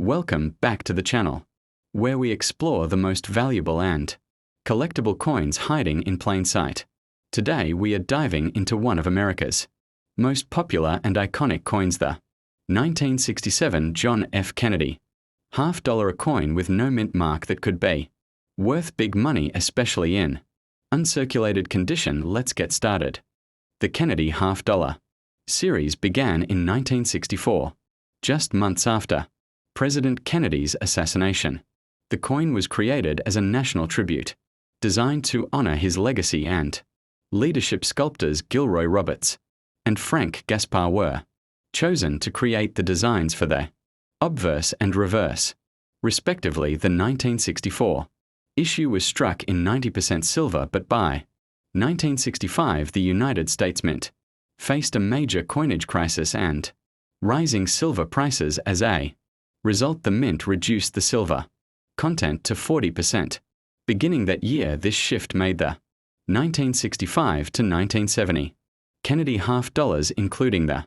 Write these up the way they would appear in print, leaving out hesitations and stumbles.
Welcome back to the channel, where we explore the most valuable and collectible coins hiding in plain sight. Today we are diving into one of America's most popular and iconic coins, the 1967 John F. Kennedy $half a coin with no mint mark that could be worth big money, especially in uncirculated condition. Let's get started. The Kennedy $half series began in 1964, just months after President Kennedy's assassination. The coin was created as a national tribute, designed to honor his legacy and leadership. Sculptors Gilroy Roberts and Frank Gaspar were chosen to create the designs for the obverse and reverse, respectively. The 1964 issue was struck in 90% silver, but by 1965 the United States Mint faced a major coinage crisis and rising silver prices. As a result, the mint reduced the silver content to 40%. Beginning that year, this shift made the 1965 to 1970 Kennedy $half, including the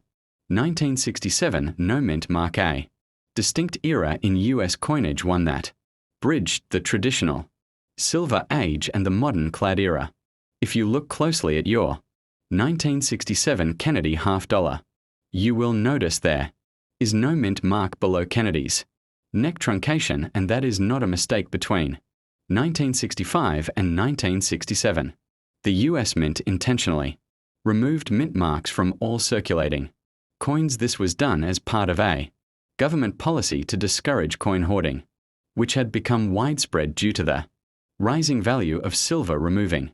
1967 no mint mark, a distinct era in U.S. coinage, one that bridged the traditional silver age and the modern clad era. If you look closely at your 1967 Kennedy $half, you will notice there is no mint mark below Kennedy's neck truncation, and that is not a mistake. Between 1965 and 1967, the U.S. Mint intentionally removed mint marks from all circulating coins. This was done as part of a government policy to discourage coin hoarding, which had become widespread due to the rising value of silver. Removing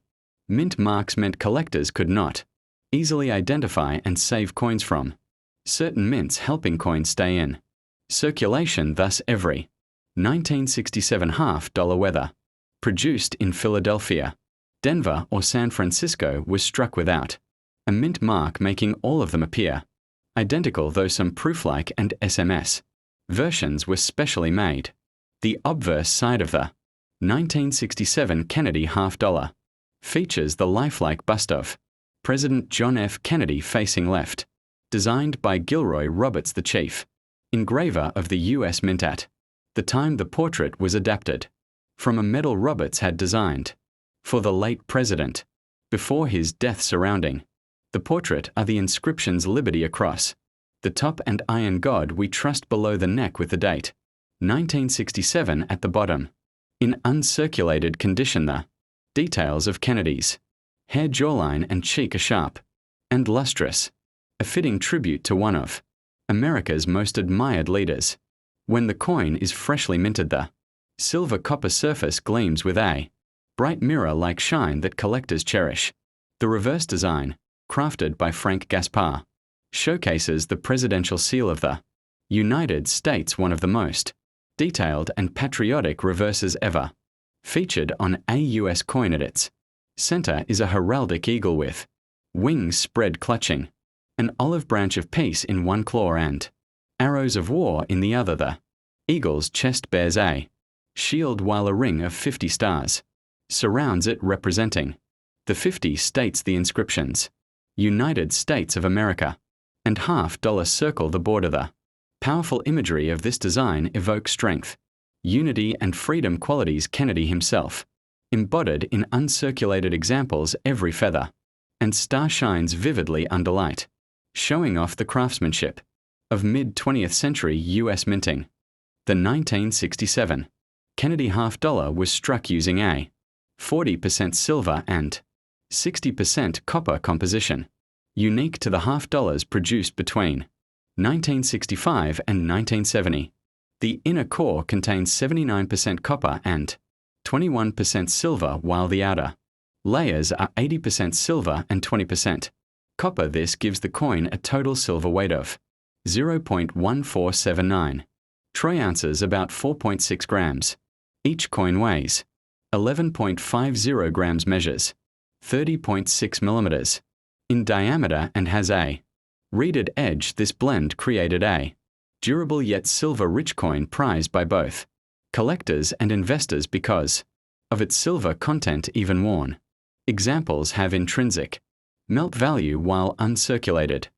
mint marks meant collectors could not easily identify and save coins from certain mints, helping coins stay in circulation. Thus, every 1967 $half, whether produced in Philadelphia, Denver, or San Francisco, was struck without a mint mark, making all of them appear identical, though some proof-like and SMS versions were specially made. The obverse side of the 1967 Kennedy $half features the lifelike bust of President John F. Kennedy facing left, designed by Gilroy Roberts, the chief engraver of the U.S. Mint. At the time, the portrait was adapted from a medal Roberts had designed for the late president before his death. Surrounding the portrait are the inscriptions "Liberty" across the top and "Iron God We Trust" below the neck, with the date 1967 at the bottom. In uncirculated condition, the details of Kennedy's hair, jawline, and cheek are sharp and lustrous, a fitting tribute to one of America's most admired leaders. When the coin is freshly minted, the silver copper surface gleams with a bright mirror-like shine that collectors cherish. The reverse design, crafted by Frank Gaspar, showcases the presidential seal of the United States, one of the most detailed and patriotic reverses ever featured on a U.S. coin. At its center is a heraldic eagle with wings spread, clutching an olive branch of peace in one claw and arrows of war in the other. The eagle's chest bears a shield, while a ring of 50 stars surrounds it, representing the 50 states. The inscriptions "United States of America" and $half circle the border. The powerful imagery of this design evokes strength, unity, and freedom, qualities Kennedy himself embodied in uncirculated examples. Every feather and star shines vividly under light, showing off the craftsmanship of mid-20th century U.S. minting. The 1967 Kennedy $half was struck using a 40% silver and 60% copper composition, unique to the $half produced between 1965 and 1970. The inner core contains 79% copper and 21% silver, while the outer layers are 80% silver and 20% copper. This gives the coin a total silver weight of 0.1479 troy ounces, about 4.6 grams. Each coin weighs 11.50 grams, measures 30.6 millimeters in diameter, and has a reeded edge. This blend created a durable yet silver-rich coin prized by both collectors and investors because of its silver content. Even worn examples have intrinsic melt value, while uncirculated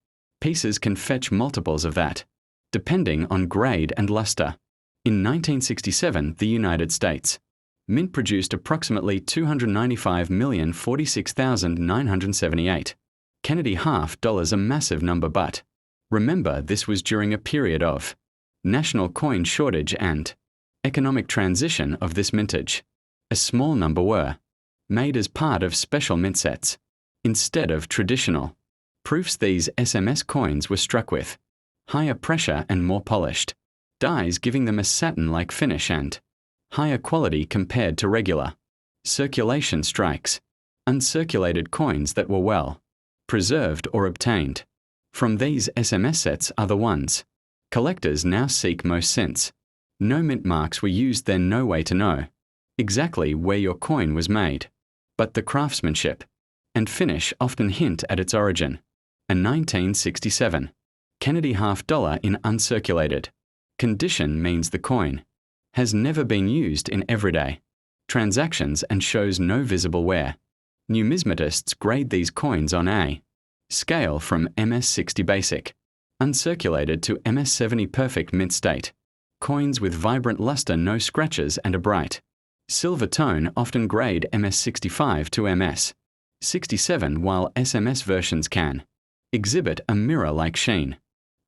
pieces can fetch multiples of that, depending on grade and luster. In 1967, the United States. Mint produced approximately 295,046,978. Kennedy $half, a massive number, but remember, this was during a period of national coin shortage and economic transition of this mintage. A small number were made as part of special mint sets instead of traditional proofs. These SMS coins were struck with higher pressure and more polished dies, giving them a satin-like finish and higher quality compared to regular circulation strikes. Uncirculated coins that were well preserved or obtained from these SMS sets are the ones collectors now seek most, since no mint marks were used then. No way to know exactly where your coin was made, but the craftsmanship and finish often hint at its origin. A 1967 Kennedy $half in uncirculated condition means the coin has never been used in everyday transactions and shows no visible wear. Numismatists grade these coins on a scale from MS60 basic uncirculated to MS70 perfect mint state. Coins with vibrant luster, no scratches, and a bright silver tone often grade MS65 to MS67, while SMS versions can exhibit a mirror-like sheen.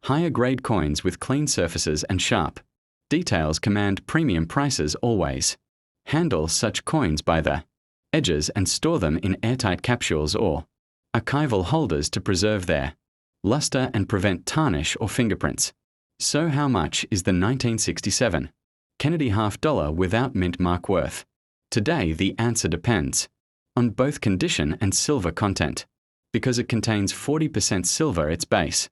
Higher grade coins with clean surfaces and sharp details command premium prices. Always handle such coins by the edges and store them in airtight capsules or archival holders to preserve their luster and prevent tarnish or fingerprints. So how much is the 1967 Kennedy $half without mint mark worth? Today the answer depends on both condition and silver content. Because it contains 40% silver, its base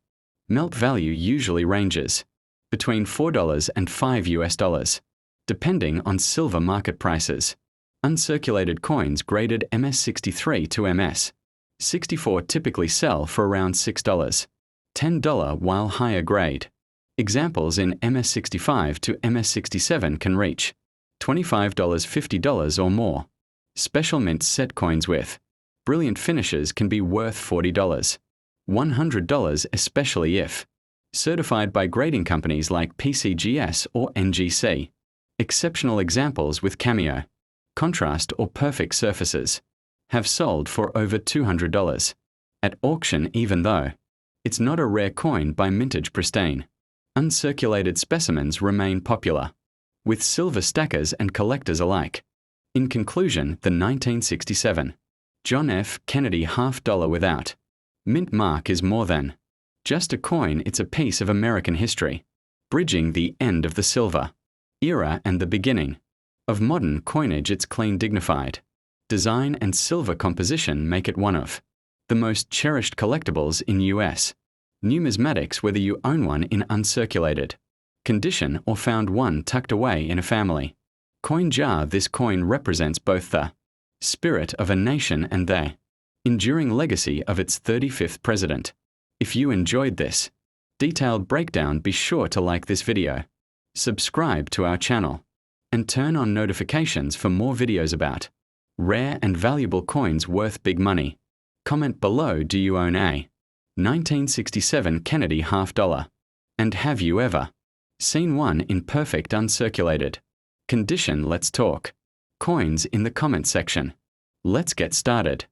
melt value usually ranges between $4 and $5, depending on silver market prices. Uncirculated coins graded MS63 to MS64 typically sell for around $6, $10, while higher grade examples in MS65 to MS67 can reach $25, $50 or more. Special mint set coins with brilliant finishes can be worth $40, $100, especially if certified by grading companies like PCGS or NGC. Exceptional examples with cameo, contrast or perfect surfaces have sold for over $200 at auction, even though it's not a rare coin by Mintage. Pristine uncirculated specimens remain popular with silver stackers and collectors alike. In conclusion, the 1967 John F. Kennedy $half without mint mark is more than just a coin. It's a piece of American history, bridging the end of the silver era and the beginning of modern coinage. Its clean, dignified design and silver composition make it one of the most cherished collectibles in U.S. numismatics, whether you own one in uncirculated condition or found one tucked away in a family coin jar. This coin represents both the spirit of a nation and the enduring legacy of its 35th president. If you enjoyed this detailed breakdown, be sure to like this video, subscribe to our channel, and turn on notifications for more videos about rare and valuable coins worth big money. Comment below, do you own a 1967 Kennedy $half? And have you ever seen one in perfect uncirculated condition? Let's talk coins in the comment section. Let's get started.